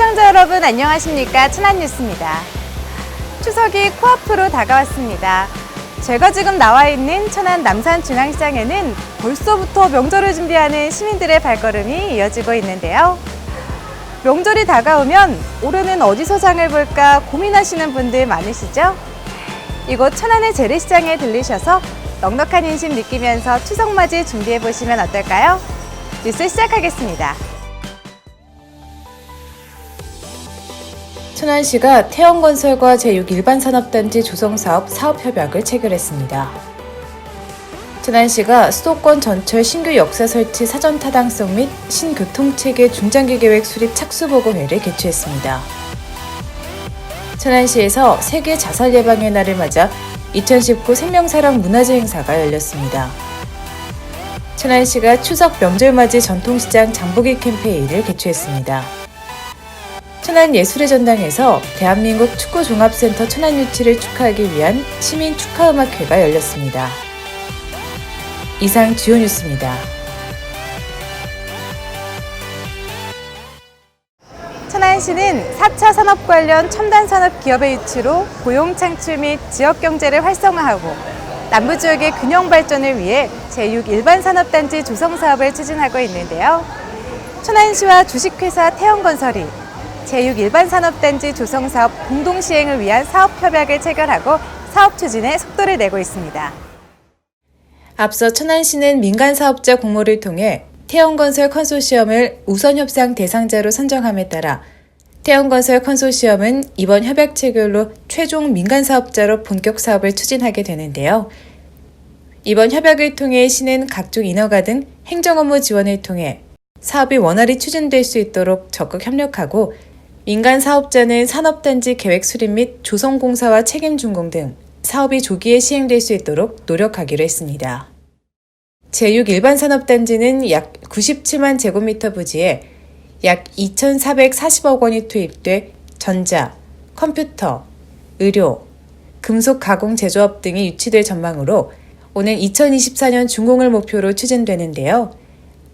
시청자 여러분 안녕하십니까? 천안뉴스입니다. 추석이 코앞으로 다가왔습니다. 제가 지금 나와 있는 천안 남산중앙시장에는 벌써부터 명절을 준비하는 시민들의 발걸음이 이어지고 있는데요. 명절이 다가오면 올해는 어디서 장을 볼까 고민하시는 분들 많으시죠? 이곳 천안의 재래시장에 들리셔서 넉넉한 인심 느끼면서 추석맞이 준비해보시면 어떨까요? 뉴스 시작하겠습니다. 천안시가 태영건설과 제6일반산업단지 조성사업 사업협약을 체결했습니다. 천안시가 수도권 전철 신규 역사 설치 사전 타당성 및 신교통체계 중장기 계획 수립 착수보고회를 개최했습니다. 천안시에서 세계 자살 예방의 날을 맞아 2019 생명사랑 문화제 행사가 열렸습니다. 천안시가 추석 명절맞이 전통시장 장보기 캠페인을 개최했습니다. 천안예술의 전당에서 대한민국 축구종합센터 천안유치를 축하하기 위한 시민 축하음악회가 열렸습니다. 이상 주요 뉴스입니다. 천안시는 4차 산업 관련 첨단 산업 기업의 유치로 고용 창출 및 지역 경제를 활성화하고 남부 지역의 균형 발전을 위해 제6일반산업단지 조성 사업을 추진하고 있는데요. 천안시와 주식회사 태영건설이 제6일반산업단지 조성사업 공동시행을 위한 사업협약을 체결하고 사업 추진에 속도를 내고 있습니다. 앞서 천안시는 민간사업자 공모를 통해 태영건설 컨소시엄을 우선협상 대상자로 선정함에 따라 태영건설 컨소시엄은 이번 협약 체결로 최종 민간사업자로 본격 사업을 추진하게 되는데요. 이번 협약을 통해 시는 각종 인허가 등 행정업무 지원을 통해 사업이 원활히 추진될 수 있도록 적극 협력하고 민간 사업자는 산업단지 계획 수립 및 조성공사와 책임 준공 등 사업이 조기에 시행될 수 있도록 노력하기로 했습니다. 제6일반산업단지는 약 97만 제곱미터 부지에 약 2,440억 원이 투입돼 전자, 컴퓨터, 의료, 금속 가공 제조업 등이 유치될 전망으로 오는 2024년 준공을 목표로 추진되는데요.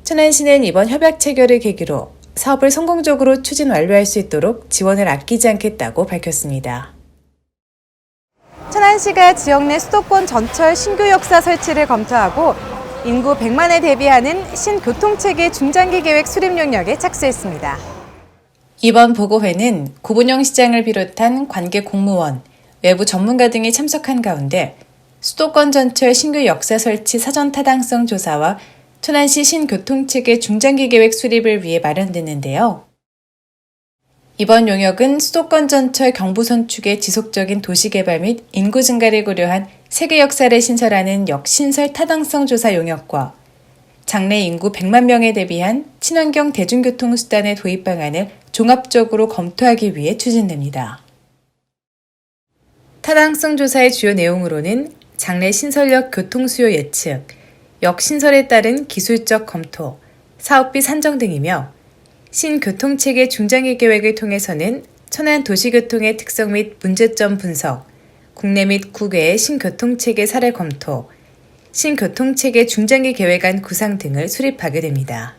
천안시는 이번 협약 체결을 계기로 사업을 성공적으로 추진 완료할 수 있도록 지원을 아끼지 않겠다고 밝혔습니다. 천안시가 지역 내 수도권 전철 신규 역사 설치를 검토하고 인구 100만에 대비하는 신교통체계 중장기 계획 수립 용역에 착수했습니다. 이번 보고회는 고분영 시장을 비롯한 관계 공무원, 외부 전문가 등이 참석한 가운데 수도권 전철 신규 역사 설치 사전 타당성 조사와 천안시 신교통체계 중장기 계획 수립을 위해 마련됐는데요. 이번 용역은 수도권 전철 경부선 축의 지속적인 도시개발 및 인구 증가를 고려한 세계 역사를 신설하는 역신설 타당성 조사 용역과 장래 인구 100만 명에 대비한 친환경 대중교통 수단의 도입 방안을 종합적으로 검토하기 위해 추진됩니다. 타당성 조사의 주요 내용으로는 장래 신설역 교통수요 예측, 역신설에 따른 기술적 검토, 사업비 산정 등이며 신교통체계 중장기 계획을 통해서는 천안 도시교통의 특성 및 문제점 분석, 국내 및 국외의 신교통체계 사례 검토, 신교통체계 중장기 계획안 구상 등을 수립하게 됩니다.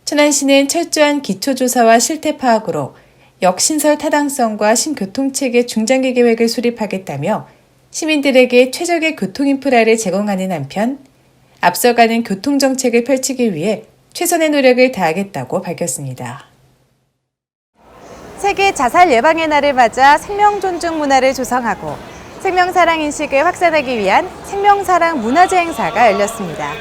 천안시는 철저한 기초조사와 실태 파악으로 역신설 타당성과 신교통체계 중장기 계획을 수립하겠다며 시민들에게 최적의 교통 인프라를 제공하는 한편 앞서가는 교통정책을 펼치기 위해 최선의 노력을 다하겠다고 밝혔습니다. 세계 자살 예방의 날을 맞아 생명 존중 문화를 조성하고 생명사랑 인식을 확산하기 위한 생명사랑 문화제 행사가 열렸습니다.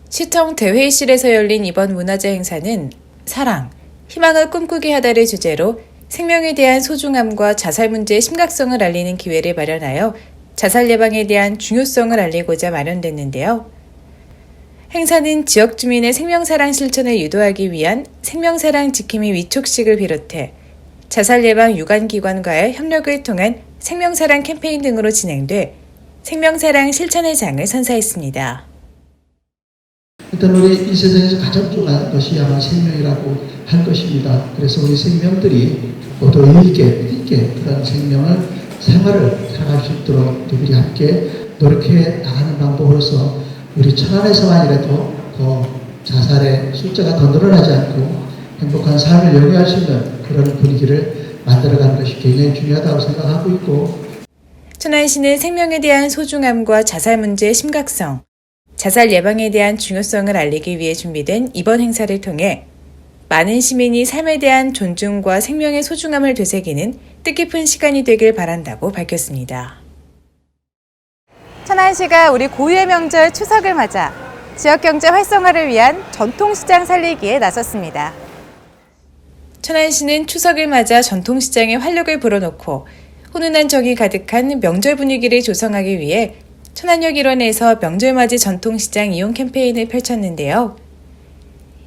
시청 대회의실에서 열린 이번 문화제 행사는 사랑, 희망을 꿈꾸게 하다를 주제로 생명에 대한 소중함과 자살 문제의 심각성을 알리는 기회를 마련하여 자살 예방에 대한 중요성을 알리고자 마련됐는데요. 행사는 지역 주민의 생명사랑 실천을 유도하기 위한 생명사랑 지킴이 위촉식을 비롯해 자살 예방 유관기관과의 협력을 통한 생명사랑 캠페인 등으로 진행돼 생명사랑 실천의 장을 선사했습니다. 일단 우리 이 세상에서 가장 중요한 것이 아마 생명이라고 할 것입니다. 그래서 우리 생명들이 모두 의있게 그런 생명을 생활을 살아갈 수 있도록 우리 함께 노력해 나가는 방법으로서 우리 천안에서만이라도 더 자살의 숫자가 더 늘어나지 않고 행복한 삶을 영위할 수 있는 그런 분위기를 만들어가는 것이 굉장히 중요하다고 생각하고 있고, 천안시는 생명에 대한 소중함과 자살 문제의 심각성, 자살 예방에 대한 중요성을 알리기 위해 준비된 이번 행사를 통해 많은 시민이 삶에 대한 존중과 생명의 소중함을 되새기는 뜻깊은 시간이 되길 바란다고 밝혔습니다. 천안시가 우리 고유의 명절 추석을 맞아 지역경제 활성화를 위한 전통시장 살리기에 나섰습니다. 천안시는 추석을 맞아 전통시장에 활력을 불어넣고 훈훈한 정이 가득한 명절 분위기를 조성하기 위해 천안역 일원에서 명절맞이 전통시장 이용 캠페인을 펼쳤는데요.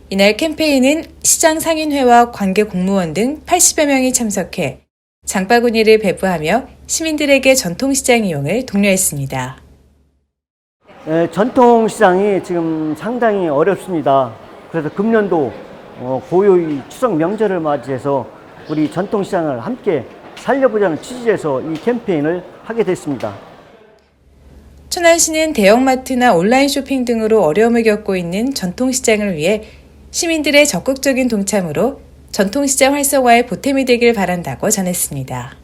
이날 캠페인은 시장 상인회와 관계 공무원 등 80여 명이 참석해 장바구니를 배부하며 시민들에게 전통시장 이용을 독려했습니다. 전통시장이 지금 상당히 어렵습니다. 그래서 금년도 고요히 추석 명절을 맞이해서 우리 전통시장을 함께 살려보자는 취지에서 이 캠페인을 하게 됐습니다. 천안시는 대형마트나 온라인 쇼핑 등으로 어려움을 겪고 있는 전통시장을 위해 시민들의 적극적인 동참으로 전통시장 활성화에 보탬이 되길 바란다고 전했습니다.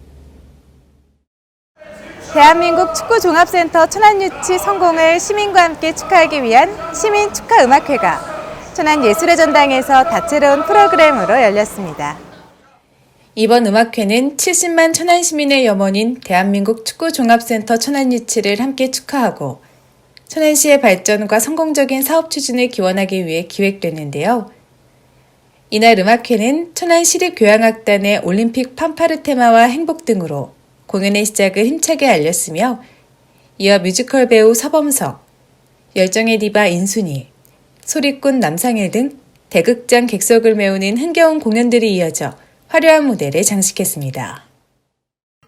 대한민국 축구종합센터 천안유치 성공을 시민과 함께 축하하기 위한 시민축하음악회가 천안예술의 전당에서 다채로운 프로그램으로 열렸습니다. 이번 음악회는 70만 천안 시민의 염원인 대한민국 축구종합센터 천안유치를 함께 축하하고 천안시의 발전과 성공적인 사업 추진을 기원하기 위해 기획됐는데요. 이날 음악회는 천안시립교향악단의 올림픽 판파르 테마와 행복 등으로 공연의 시작을 힘차게 알렸으며 이어 뮤지컬 배우 서범석, 열정의 디바 인순이, 소리꾼 남상일 등 대극장 객석을 메우는 흥겨운 공연들이 이어져 화려한 무대를 장식했습니다.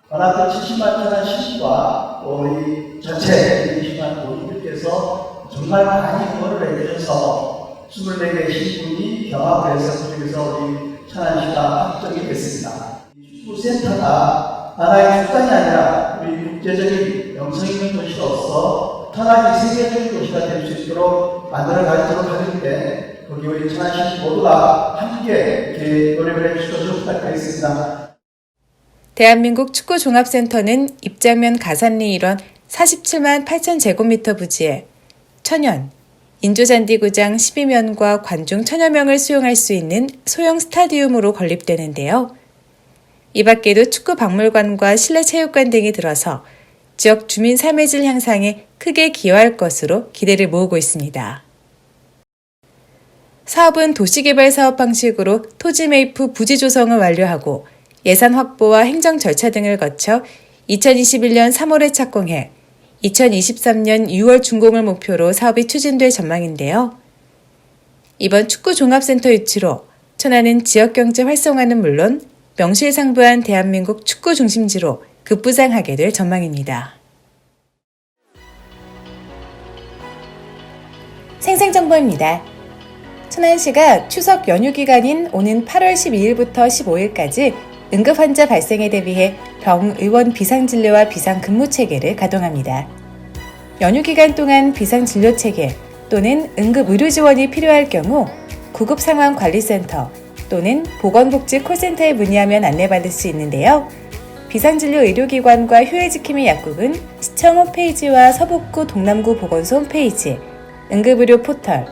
워낙 70만 천안 시민과 우리 전체 20만 도민들께서 정말 많이 응원을 해주셔서 24개의 신분이 경합을 해서 그중에서 우리 천안시가 확정이 됐습니다. 축구센터가 하나의 축단이 아니라 우리 국제적인 명성 있는 도시로서 천안이 세계적인 도시가 될 수 있도록 만들어가도록 하는데 거기 우리 천안시 모두가 함께 이렇게 노력을 해주셔서 부탁드리겠습니다. 대한민국 축구종합센터는 입장면 가산리 일원 47만 8천 제곱미터 부지에 천연, 인조잔디구장 12면과 관중 1000여 명을 수용할 수 있는 소형 스타디움으로 건립되는데요. 이 밖에도 축구박물관과 실내체육관 등이 들어서 지역 주민 삶의 질 향상에 크게 기여할 것으로 기대를 모으고 있습니다. 사업은 도시개발 사업 방식으로 토지 매입 후 부지 조성을 완료하고 예산 확보와 행정 절차 등을 거쳐 2021년 3월에 착공해 2023년 6월 준공을 목표로 사업이 추진될 전망인데요. 이번 축구종합센터 유치로 천안은 지역경제 활성화는 물론 명실상부한 대한민국 축구 중심지로 급부상하게 될 전망입니다. 생생정보입니다. 천안시가 추석 연휴 기간인 오는 8월 12일부터 15일까지 응급환자 발생에 대비해 병의원 비상진료와 비상근무체계를 가동합니다. 연휴 기간 동안 비상진료체계 또는 응급의료지원이 필요할 경우 구급상황관리센터 또는 보건복지 콜센터에 문의하면 안내받을 수 있는데요. 비상진료 의료기관과 휴일지킴이 약국은 시청 홈페이지와 서북구 동남구 보건소 홈페이지, 응급의료 포털,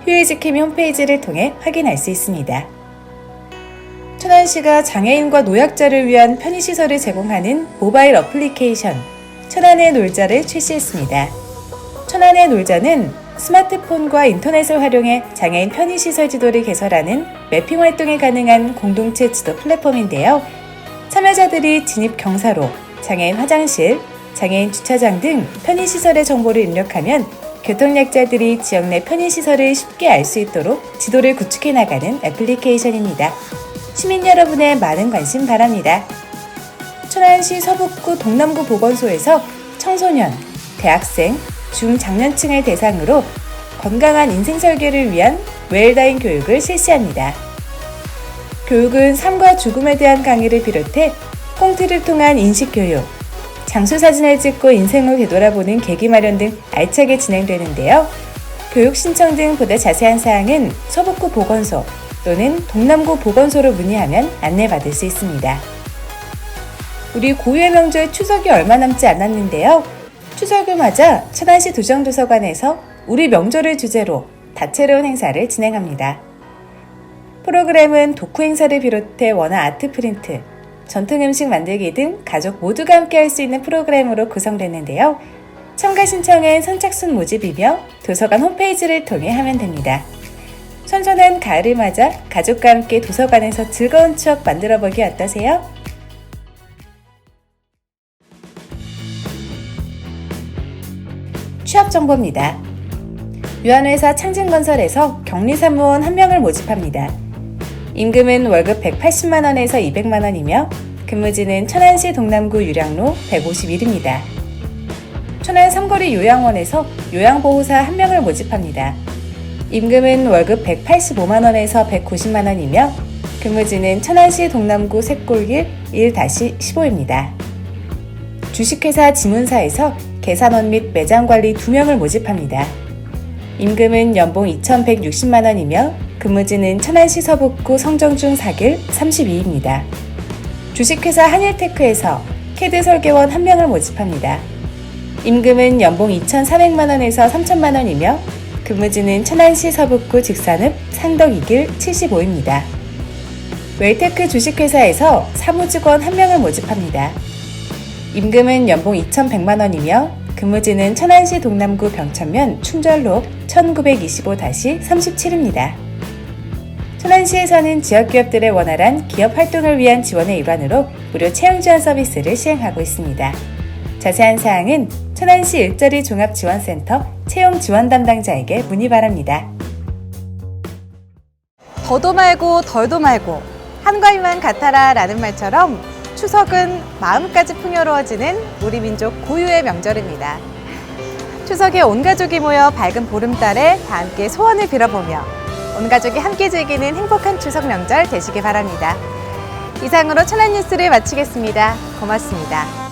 휴일지킴이 홈페이지를 통해 확인할 수 있습니다. 천안시가 장애인과 노약자를 위한 편의시설을 제공하는 모바일 어플리케이션 천안의 놀자를 출시했습니다. 천안의 놀자는 스마트폰과 인터넷을 활용해 장애인 편의시설 지도를 개설하는 매핑 활동이 가능한 공동체 지도 플랫폼인데요. 참여자들이 진입 경사로, 장애인 화장실, 장애인 주차장 등 편의시설의 정보를 입력하면 교통약자들이 지역 내 편의시설을 쉽게 알 수 있도록 지도를 구축해 나가는 애플리케이션입니다. 시민 여러분의 많은 관심 바랍니다. 천안시 서북구 동남구 보건소에서 청소년, 대학생, 중장년층을 대상으로 건강한 인생 설계를 위한 웰다잉 교육을 실시합니다. 교육은 삶과 죽음에 대한 강의를 비롯해 꽁트를 통한 인식교육, 장수 사진을 찍고 인생을 되돌아보는 계기 마련 등 알차게 진행되는데요. 교육 신청 등 보다 자세한 사항은 서북구 보건소 또는 동남구 보건소로 문의하면 안내받을 수 있습니다. 우리 고유의 명절 추석이 얼마 남지 않았는데요. 추석을 맞아 천안시 도정도서관에서 우리 명절을 주제로 다채로운 행사를 진행합니다. 프로그램은 도쿠 행사를 비롯해 원화 아트 프린트, 전통 음식 만들기 등 가족 모두가 함께 할 수 있는 프로그램으로 구성됐는데요. 참가 신청은 선착순 모집이며 도서관 홈페이지를 통해 하면 됩니다. 선선한 가을을 맞아 가족과 함께 도서관에서 즐거운 추억 만들어보기 어떠세요? 취업 정보입니다. 유한회사 창진건설에서 격리사무원 1명을 모집합니다. 임금은 월급 180만 원에서 200만 원이며 근무지는 천안시 동남구 유량로 151입니다. 천안 삼거리 요양원에서 요양보호사 1명을 모집합니다. 임금은 월급 185만 원에서 190만 원이며 근무지는 천안시 동남구 셋골길 1-15입니다. 주식회사 지문사에서 계산원 및 매장관리 2명을 모집합니다. 임금은 연봉 2,160만 원이며 근무지는 천안시 서북구 성정중 4길 32입니다. 주식회사 한일테크에서 캐드 설계원 1명을 모집합니다. 임금은 연봉 2,400만 원에서 3,000만 원이며 근무지는 천안시 서북구 직산읍 상덕 2길 75입니다. 웰테크 주식회사에서 사무직원 1명을 모집합니다. 임금은 연봉 2,100만 원이며 근무지는 천안시 동남구 병천면 충절로 1925-37입니다. 천안시에서는 지역기업들의 원활한 기업 활동을 위한 지원의 일환으로 무료 채용 지원 서비스를 시행하고 있습니다. 자세한 사항은 천안시 일자리 종합지원센터 채용 지원 담당자에게 문의 바랍니다. 더도 말고 덜도 말고 한가위만 같아라 라는 말처럼 추석은 마음까지 풍요로워지는 우리 민족 고유의 명절입니다. 추석에 온 가족이 모여 밝은 보름달에 다 함께 소원을 빌어보며 온 가족이 함께 즐기는 행복한 추석 명절 되시기 바랍니다. 이상으로 천안 뉴스를 마치겠습니다. 고맙습니다.